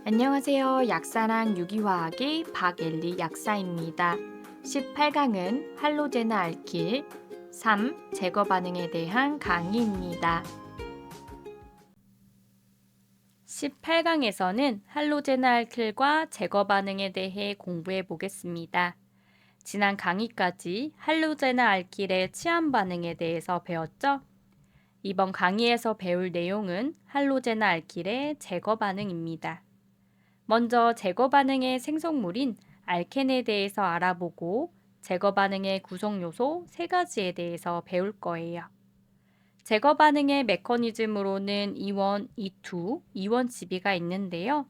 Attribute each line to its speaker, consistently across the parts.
Speaker 1: 안녕하세요. 약사랑 유기화학의 박엘리 약사입니다. 18강은 할로제나 알킬 3. 제거 반응에 대한 강의입니다. 18강에서는 할로제나 알킬과 제거 반응에 대해 공부해 보겠습니다. 지난 강의까지 할로제나 알킬의 취한 반응에 대해서 배웠죠? 이번 강의에서 배울 내용은 할로제나 알킬의 제거 반응입니다. 먼저 제거 반응의 생성물인 알켄에 대해서 알아보고 제거 반응의 구성 요소 3가지에 대해서 배울 거예요. 제거 반응의 메커니즘으로는 이원, 이투, 이원 지비가 있는데요.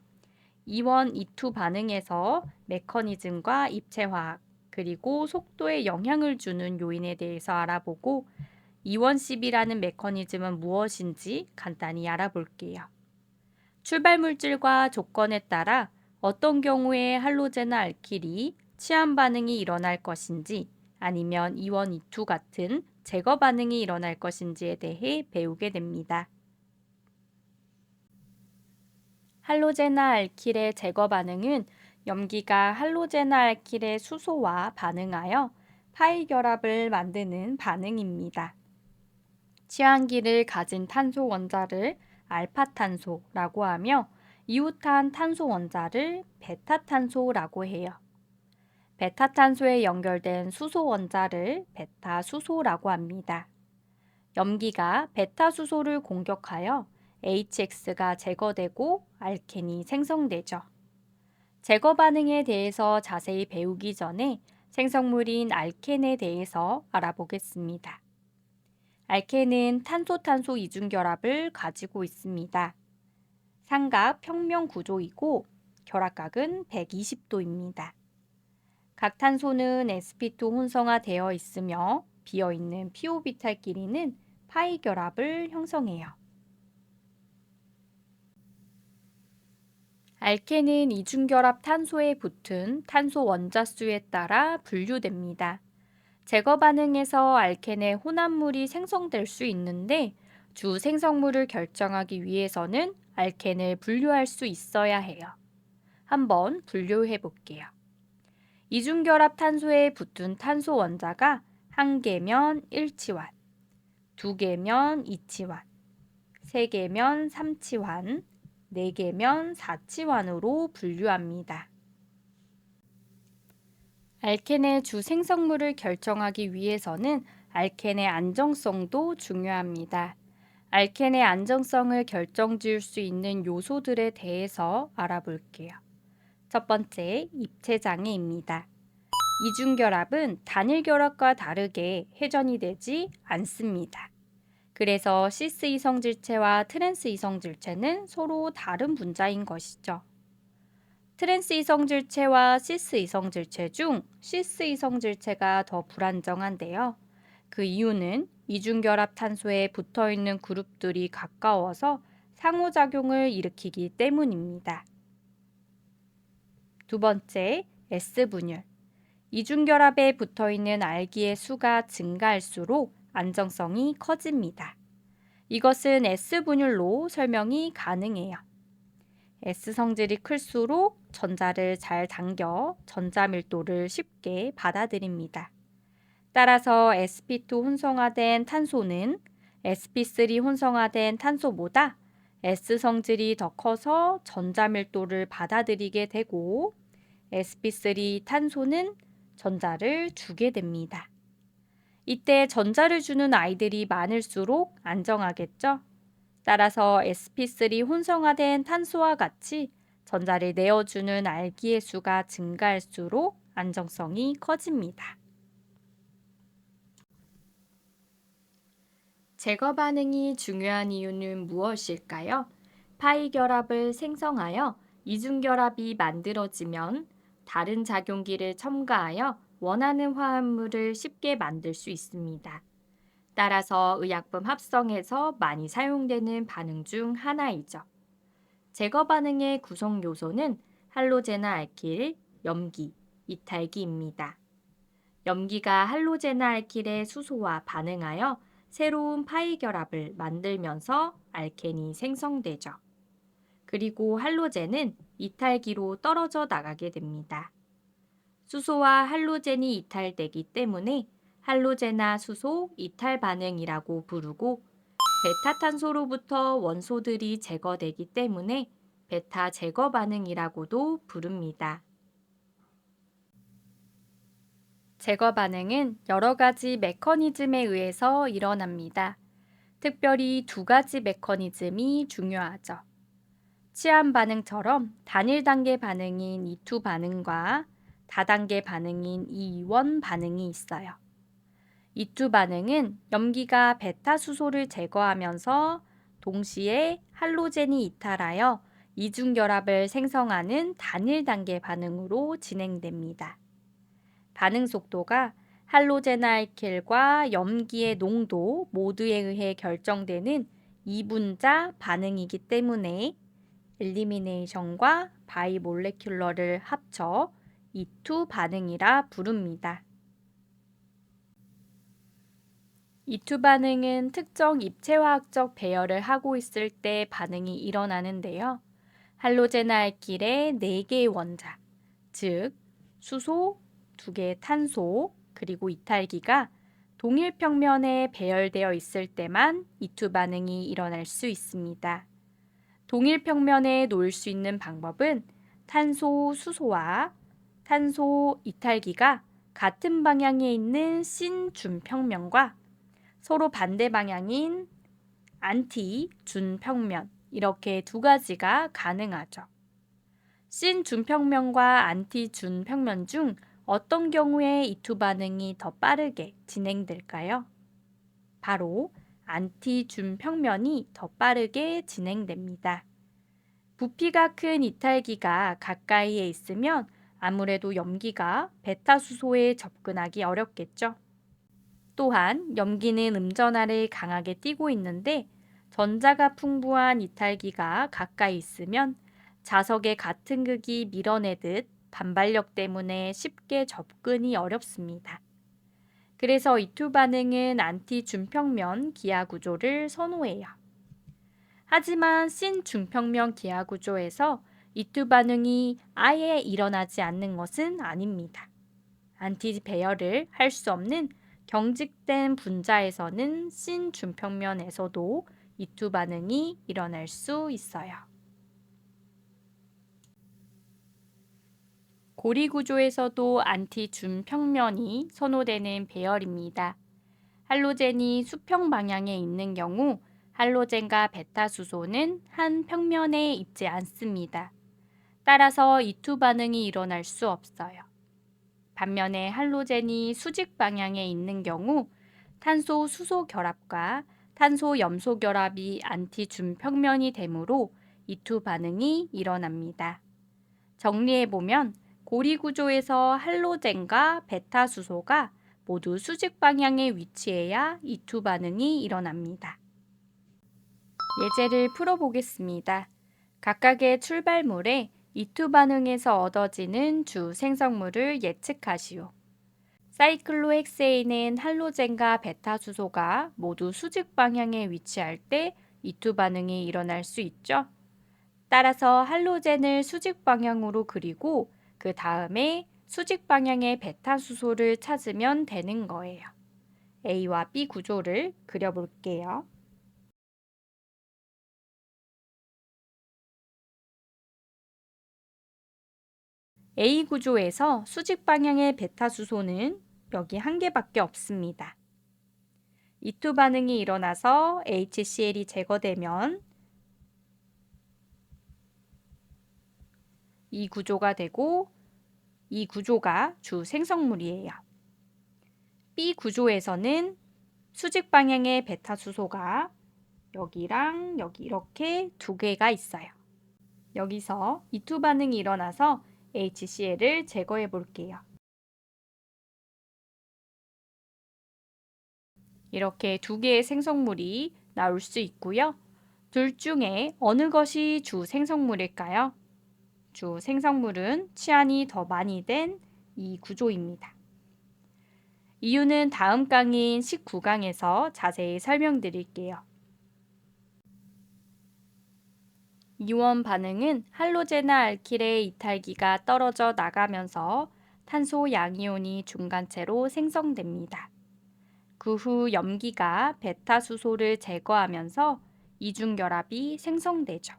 Speaker 1: 이원, 이투 반응에서 메커니즘과 입체화학, 그리고 속도에 영향을 주는 요인에 대해서 알아보고 이원 시비라는 메커니즘은 무엇인지 간단히 알아볼게요. 출발 물질과 조건에 따라 어떤 경우에 할로제나 알킬이 취한 반응이 일어날 것인지 아니면 이원 이투 같은 제거 반응이 일어날 것인지에 대해 배우게 됩니다. 할로제나 알킬의 제거 반응은 염기가 할로제나 알킬의 수소와 반응하여 파이 결합을 만드는 반응입니다. 취한기를 가진 탄소 원자를 알파탄소라고 하며 이웃한 탄소 원자를 베타탄소라고 해요. 베타탄소에 연결된 수소 원자를 베타수소라고 합니다. 염기가 베타수소를 공격하여 HX가 제거되고 알켄이 생성되죠. 제거 반응에 대해서 자세히 배우기 전에 생성물인 알켄에 대해서 알아보겠습니다. 알켄은 탄소-탄소 이중결합을 가지고 있습니다. 삼각 평면 구조이고 결합각은 120도입니다. 각 탄소는 sp2 혼성화되어 있으며 비어있는 p오비탈끼리는 파이 결합을 형성해요. 알켄은 이중결합 탄소에 붙은 탄소 원자수에 따라 분류됩니다. 제거 반응에서 알켄의 혼합물이 생성될 수 있는데 주 생성물을 결정하기 위해서는 알켄을 분류할 수 있어야 해요. 한번 분류해 볼게요. 이중결합 탄소에 붙은 탄소 원자가 1개면 1치환, 2개면 2치환, 3개면 3치환, 4개면 4치환으로 분류합니다. 알켄의 주 생성물을 결정하기 위해서는 알켄의 안정성도 중요합니다. 알켄의 안정성을 결정지을 수 있는 요소들에 대해서 알아볼게요. 첫 번째, 입체장애입니다. 이중결합은 단일결합과 다르게 회전이 되지 않습니다. 그래서 시스 이성질체와 트랜스 이성질체는 서로 다른 분자인 것이죠. 트랜스 이성질체와 시스 이성질체 중 시스 이성질체가 더 불안정한데요. 그 이유는 이중결합 탄소에 붙어있는 그룹들이 가까워서 상호작용을 일으키기 때문입니다. 두 번째, S분율. 이중결합에 붙어있는 알기의 수가 증가할수록 안정성이 커집니다. 이것은 S분율로 설명이 가능해요. S성질이 클수록 전자를 잘 당겨 전자밀도를 쉽게 받아들입니다. 따라서 sp2 혼성화된 탄소는 sp3 혼성화된 탄소보다 S성질이 더 커서 전자밀도를 받아들이게 되고 sp3 탄소는 전자를 주게 됩니다. 이때 전자를 주는 아이들이 많을수록 안정하겠죠? 따라서 sp3 혼성화된 탄소와 같이 전자를 내어주는 알기의 수가 증가할수록 안정성이 커집니다. 제거 반응이 중요한 이유는 무엇일까요? 파이 결합을 생성하여 이중결합이 만들어지면 다른 작용기를 첨가하여 원하는 화합물을 쉽게 만들 수 있습니다. 따라서 의약품 합성에서 많이 사용되는 반응 중 하나이죠. 제거 반응의 구성 요소는 할로제나 알킬, 염기, 이탈기입니다. 염기가 할로제나 알킬의 수소와 반응하여 새로운 파이 결합을 만들면서 알켄이 생성되죠. 그리고 할로젠은 이탈기로 떨어져 나가게 됩니다. 수소와 할로젠이 이탈되기 때문에 할로제나 수소 이탈 반응이라고 부르고 베타탄소로부터 원소들이 제거되기 때문에 베타 제거 반응이라고도 부릅니다. 제거 반응은 여러 가지 메커니즘에 의해서 일어납니다. 특별히 두 가지 메커니즘이 중요하죠. 치안 반응처럼 단일 단계 반응인 E2 반응과 다단계 반응인 E1 반응이 있어요. E2 반응은 염기가 베타 수소를 제거하면서 동시에 할로젠이 이탈하여 이중결합을 생성하는 단일 단계 반응으로 진행됩니다. 반응 속도가 할로젠알킬과 염기의 농도 모두에 의해 결정되는 이분자 반응이기 때문에 엘리미네이션과 바이몰레큘러를 합쳐 E2 반응이라 부릅니다. E2 반응은 특정 입체화학적 배열을 하고 있을 때 반응이 일어나는데요. 할로젠알킬의 4개의 원자, 즉 수소, 2개의 탄소, 그리고 이탈기가 동일 평면에 배열되어 있을 때만 E2 반응이 일어날 수 있습니다. 동일 평면에 놓을 수 있는 방법은 탄소, 수소와 탄소, 이탈기가 같은 방향에 있는 신-준평면과 서로 반대 방향인 안티-준평면 이렇게 두 가지가 가능하죠. 신-준평면과 안티-준평면 중 어떤 경우에 E2 반응이 더 빠르게 진행될까요? 바로 안티-준평면이 더 빠르게 진행됩니다. 부피가 큰 이탈기가 가까이에 있으면 아무래도 염기가 베타 수소에 접근하기 어렵겠죠. 또한 염기는 음전하를 강하게 띠고 있는데 전자가 풍부한 이탈기가 가까이 있으면 자석의 같은 극이 밀어내듯 반발력 때문에 쉽게 접근이 어렵습니다. 그래서 E2 반응은 안티-준평면 기하 구조를 선호해요. 하지만 신-준평면 기하 구조에서 E2 반응이 아예 일어나지 않는 것은 아닙니다. 안티 배열을 할 수 없는 경직된 분자에서는 신-준평면에서도 E2 반응이 일어날 수 있어요. 고리 구조에서도 안티-준평면이 선호되는 배열입니다. 할로젠이 수평 방향에 있는 경우 할로젠과 베타 수소는 한 평면에 있지 않습니다. 따라서 E2 반응이 일어날 수 없어요. 반면에 할로젠이 수직 방향에 있는 경우 탄소 수소 결합과 탄소 염소 결합이 안티준평면이 되므로 E2 반응이 일어납니다. 정리해보면 고리 구조에서 할로젠과 베타 수소가 모두 수직 방향에 위치해야 E2 반응이 일어납니다. 예제를 풀어보겠습니다. 각각의 출발물에 E2 반응에서 얻어지는 주 생성물을 예측하시오. 사이클로헥세인은 할로젠과 베타 수소가 모두 수직 방향에 위치할 때 E2 반응이 일어날 수 있죠. 따라서 할로젠을 수직 방향으로 그리고 그 다음에 수직 방향의 베타 수소를 찾으면 되는 거예요. A와 B 구조를 그려볼게요. A 구조에서 수직 방향의 베타 수소는 여기 한 개밖에 없습니다. E2 반응이 일어나서 HCl이 제거되면 이 구조가 되고 이 구조가 주 생성물이에요. B 구조에서는 수직 방향의 베타 수소가 여기랑 여기 이렇게 두 개가 있어요. 여기서 E2 반응이 일어나서 HCl을 제거해 볼게요. 이렇게 두 개의 생성물이 나올 수 있고요. 둘 중에 어느 것이 주 생성물일까요? 주 생성물은 치안이 더 많이 된 이 구조입니다. 이유는 다음 강의인 19강에서 자세히 설명드릴게요. 이원 반응은 할로제나 알킬의 이탈기가 떨어져 나가면서 탄소 양이온이 중간체로 생성됩니다. 그 후 염기가 베타 수소를 제거하면서 이중결합이 생성되죠.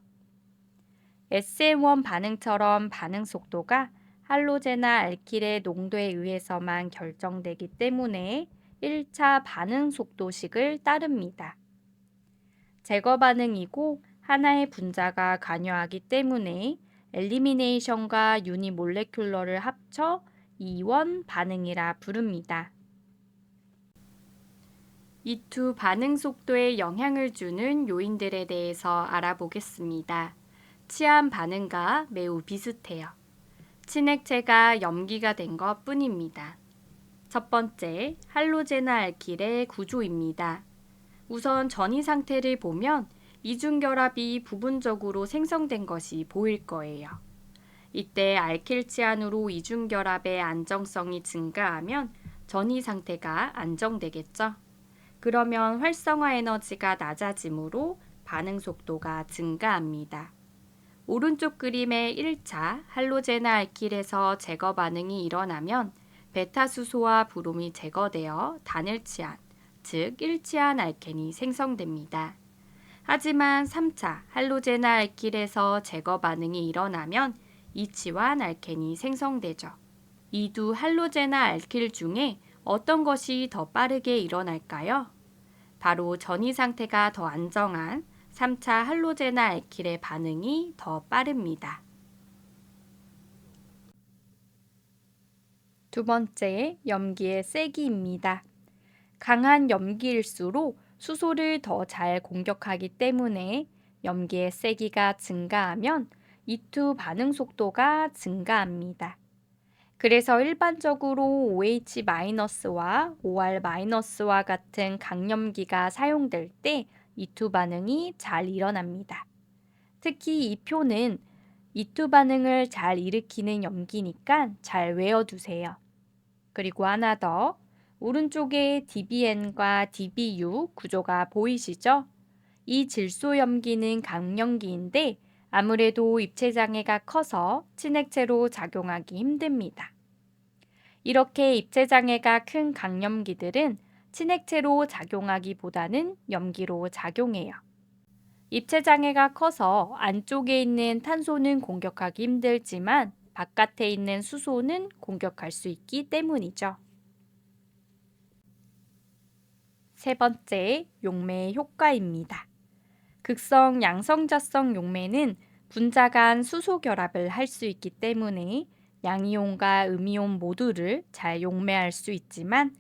Speaker 1: SM1 반응처럼 반응 속도가 할로제나 알킬의 농도에 의해서만 결정되기 때문에 1차 반응 속도식을 따릅니다. 제거 반응이고 하나의 분자가 관여하기 때문에 엘리미네이션과 유니몰레큘러를 합쳐 이원 반응이라 부릅니다. 이 두 반응 속도에 영향을 주는 요인들에 대해서 알아보겠습니다. 치안 반응과 매우 비슷해요. 친액체가 염기가 된 것 뿐입니다. 첫 번째, 할로제나 알킬의 구조입니다. 우선 전이 상태를 보면 이중결합이 부분적으로 생성된 것이 보일 거예요. 이때 알킬치안으로 이중결합의 안정성이 증가하면 전이 상태가 안정되겠죠. 그러면 활성화 에너지가 낮아지므로 반응 속도가 증가합니다. 오른쪽 그림의 1차 할로제나 알킬에서 제거 반응이 일어나면 베타수소와 브롬이 제거되어 단일치안, 즉 1치안 알켄이 생성됩니다. 하지만 3차 할로제나 알킬에서 제거 반응이 일어나면 2치환 알켄이 생성되죠. 이 두 할로제나 알킬 중에 어떤 것이 더 빠르게 일어날까요? 바로 전이 상태가 더 안정한 3차 할로제나 알킬의 반응이 더 빠릅니다. 두 번째, 염기의 세기입니다. 강한 염기일수록 수소를 더 잘 공격하기 때문에 염기의 세기가 증가하면 이 두 반응 속도가 증가합니다. 그래서 일반적으로 OH-와 OR-와 같은 강염기가 사용될 때 이 두 반응이 잘 일어납니다. 특히 이 표는 이 두 반응을 잘 일으키는 염기니까 잘 외워두세요. 그리고 하나 더, 오른쪽에 DBN과 DBU 구조가 보이시죠? 이 질소염기는 강염기인데 아무래도 입체장애가 커서 친액체로 작용하기 힘듭니다. 이렇게 입체장애가 큰 강염기들은 친액체로 작용하기보다는 염기로 작용해요. 입체장애가 커서 안쪽에 있는 탄소는 공격하기 힘들지만 바깥에 있는 수소는 공격할 수 있기 때문이죠. 세 번째, 용매의 효과입니다. 극성 양성자성 용매는 분자 간 수소 결합을 할 수 있기 때문에 양이온과 음이온 모두를 잘 용매할 수 있지만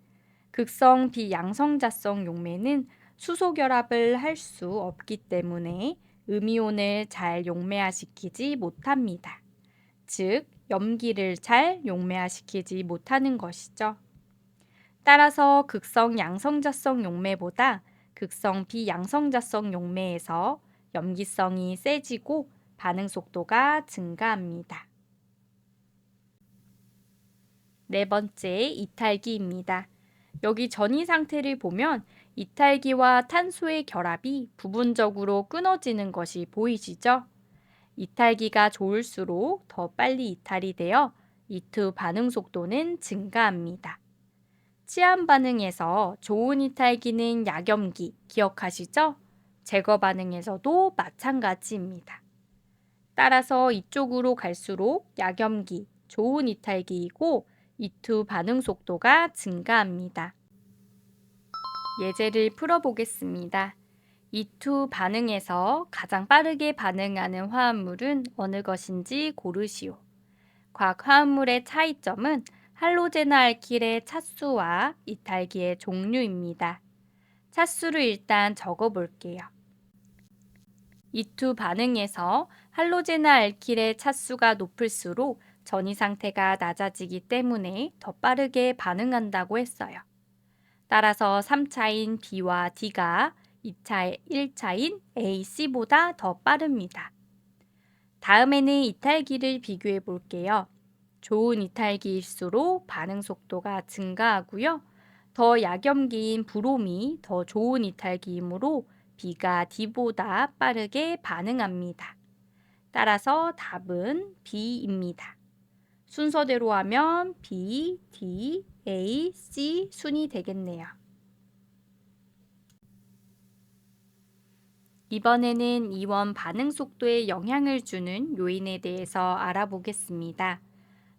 Speaker 1: 극성 비양성자성 용매는 수소 결합을 할 수 없기 때문에 음이온을 잘 용매화시키지 못합니다. 즉, 염기를 잘 용매화시키지 못하는 것이죠. 따라서 극성 양성자성 용매보다 극성 비양성자성 용매에서 염기성이 세지고 반응 속도가 증가합니다. 네 번째, 이탈기입니다. 여기 전이 상태를 보면 이탈기와 탄소의 결합이 부분적으로 끊어지는 것이 보이시죠? 이탈기가 좋을수록 더 빨리 이탈이 되어 이 두 반응 속도는 증가합니다. 치안 반응에서 좋은 이탈기는 약염기, 기억하시죠? 제거 반응에서도 마찬가지입니다. 따라서 이쪽으로 갈수록 약염기, 좋은 이탈기이고 이 두 반응 속도가 증가합니다. 예제를 풀어보겠습니다. 이 두 반응에서 가장 빠르게 반응하는 화합물은 어느 것인지 고르시오. 각 화합물의 차이점은 할로제나 알킬의 차수와 이탈기의 종류입니다. 차수를 일단 적어볼게요. 이 두 반응에서 할로제나 알킬의 차수가 높을수록 전이 상태가 낮아지기 때문에 더 빠르게 반응한다고 했어요. 따라서 3차인 B와 D가 1차인 A, C보다 더 빠릅니다. 다음에는 이탈기를 비교해 볼게요. 좋은 이탈기일수록 반응 속도가 증가하고요. 더 약염기인 브롬이 더 좋은 이탈기이므로 B가 D보다 빠르게 반응합니다. 따라서 답은 B입니다. 순서대로 하면 B, D, A, C 순이 되겠네요. 이번에는 이원 반응 속도에 영향을 주는 요인에 대해서 알아보겠습니다.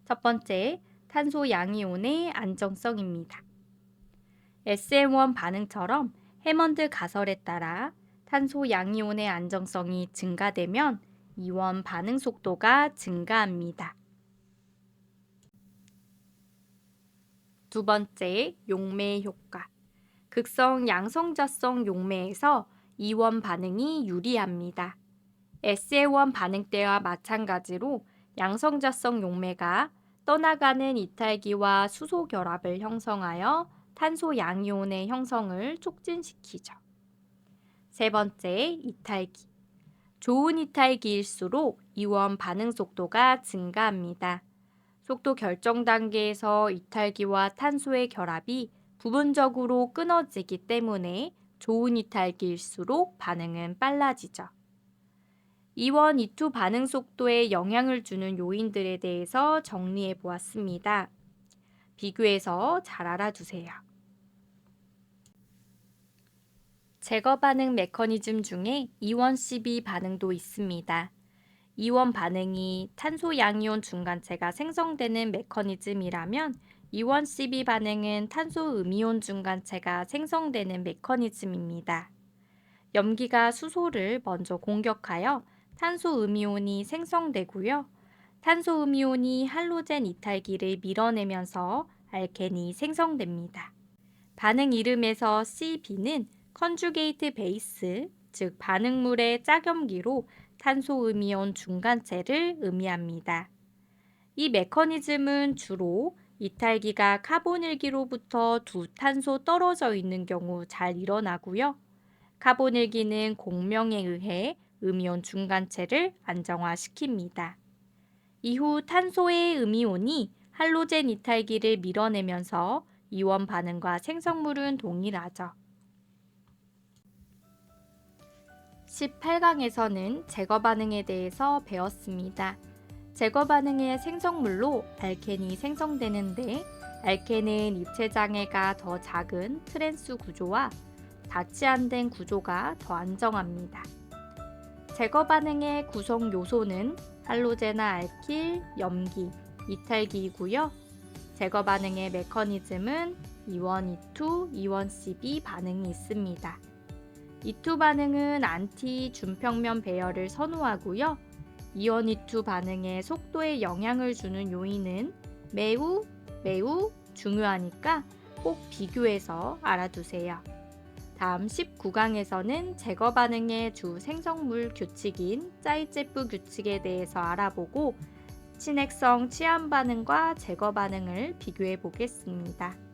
Speaker 1: 첫 번째, 탄소 양이온의 안정성입니다. SN1 반응처럼 해먼드 가설에 따라 탄소 양이온의 안정성이 증가되면 이원 반응 속도가 증가합니다. 두 번째, 용매 효과. 극성 양성자성 용매에서 이원 반응이 유리합니다. SN1 반응 때와 마찬가지로 양성자성 용매가 떠나가는 이탈기와 수소 결합을 형성하여 탄소 양이온의 형성을 촉진시키죠. 세 번째, 이탈기. 좋은 이탈기일수록 이원 반응 속도가 증가합니다. 속도 결정 단계에서 이탈기와 탄소의 결합이 부분적으로 끊어지기 때문에 좋은 이탈기일수록 반응은 빨라지죠. 이원, 이투 반응 속도에 영향을 주는 요인들에 대해서 정리해 보았습니다. 비교해서 잘 알아두세요. 제거 반응 메커니즘 중에 이원 CB 반응도 있습니다. 이원 반응이 탄소 양이온 중간체가 생성되는 메커니즘이라면 이원 CB 반응은 탄소 음이온 중간체가 생성되는 메커니즘입니다. 염기가 수소를 먼저 공격하여 탄소 음이온이 생성되고요. 탄소 음이온이 할로젠 이탈기를 밀어내면서 알켄이 생성됩니다. 반응 이름에서 CB는 컨주게이트 베이스, 즉 반응물의 짝염기로 탄소 음이온 중간체를 의미합니다. 이 메커니즘은 주로 이탈기가 카본일기로부터 두 탄소 떨어져 있는 경우 잘 일어나고요. 카본일기는 공명에 의해 음이온 중간체를 안정화시킵니다. 이후 탄소의 음이온이 할로젠 이탈기를 밀어내면서 이원 반응과 생성물은 동일하죠. 18강에서는 제거 반응에 대해서 배웠습니다. 제거 반응의 생성물로 알켄이 생성되는데 알켄은 입체 장애가 더 작은 트랜스 구조와 닿지 않는 구조가 더 안정합니다. 제거 반응의 구성 요소는 할로제나 알킬, 염기, 이탈기이고요. 제거 반응의 메커니즘은 이원, 이투, 이원 CB 반응이 있습니다. 이투 반응은 안티 준평면 배열을 선호하고요. 이원 이투 반응의 속도에 영향을 주는 요인은 매우 중요하니까 꼭 비교해서 알아두세요. 다음 19강에서는 제거 반응의 주 생성물 규칙인 짜이체프 규칙에 대해서 알아보고 친핵성 치환 반응과 제거 반응을 비교해 보겠습니다.